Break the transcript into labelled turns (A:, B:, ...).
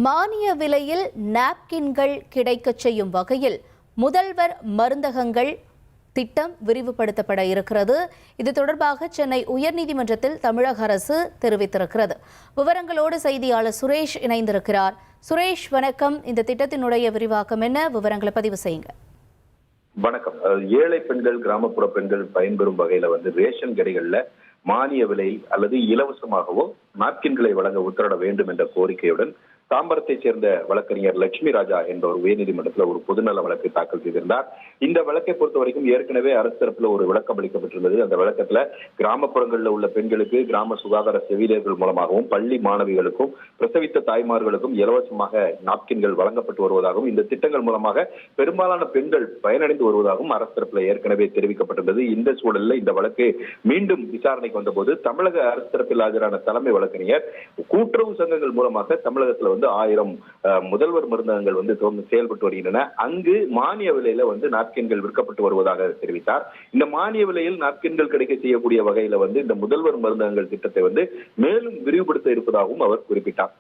A: மானிய விலையில் நாப்கின்கள் கிடைக்கச் செய்யும் வகையில் முதல்வர் மருந்தகங்கள் திட்டம் விரிவுபடுத்தப்பட இருக்கிறது. இது தொடர்பாக சென்னை உயர்நீதிமன்றத்தில் தமிழக அரசு தெரிவித்திருக்கிறது. விவரங்களோடு செய்தியாளர் சுரேஷ் இணைந்திருக்கிறார். சுரேஷ், வணக்கம். இந்த திட்டத்தினுடைய விரிவாக்கம் என்ன? விவரங்களை பதிவு செய்யுங்க.
B: வணக்கம். ஏழை பெண்கள், கிராமப்புற பெண்கள் பயன்பெறும் வகையில ரேஷன் கடைகள்ல மானிய விலையில் அல்லது இலவசமாகவோ நாப்கின்களை வழங்க உத்தரவிட வேண்டும் என்ற கோரிக்கையுடன் தாம்பரத்தைச் சேர்ந்த வழக்கறிஞர் லட்சுமி ராஜா என்பவர் உயர்நீதிமன்றத்தில் ஒரு பொதுநல வழக்கை தாக்கல் செய்திருந்தார். இந்த வழக்கை பொறுத்த வரைக்கும் ஏற்கனவே அரசு தரப்புல ஒரு விளக்கம் அளிக்கப்பட்டிருந்தது. அந்த விளக்கத்துல கிராமப்புறங்களில் உள்ள பெண்களுக்கு கிராம சுகாதார செவிலியர்கள் மூலமாகவும் பள்ளி மாணவிகளுக்கும் பிரசவித்த தாய்மார்களுக்கும் இலவசமாக நாப்கின்கள் வழங்கப்பட்டு வருவதாகவும் இந்த திட்டங்கள் மூலமாக பெரும்பாலான பெண்கள் பயனடைந்து வருவதாகவும் அரசு தரப்புல ஏற்கனவே தெரிவிக்கப்பட்டிருந்தது. இந்த சூழலில் இந்த வழக்கு மீண்டும் விசாரணைக்கு வந்தபோது தமிழக அரசு தரப்பில் ஆஜரான தலைமை வழக்கறிஞர் கூட்டுறவு சங்கங்கள் மூலமாக தமிழகத்துல 1000 முதல்வர் மருந்தகங்கள் செயல்பட்டு வருகின்றன. அங்கு மானிய விலையில நாப்கின்கள் விற்கப்பட்டு வருவதாக தெரிவித்தார். இந்த மானிய விலையில் நாப்கின்கள் கிடைக்க செய்யக்கூடிய வகையில இந்த முதல்வர் மருந்தகங்கள் திட்டத்தை மேலும் விரிவுபடுத்த இருப்பதாகவும் அவர் குறிப்பிட்டார்.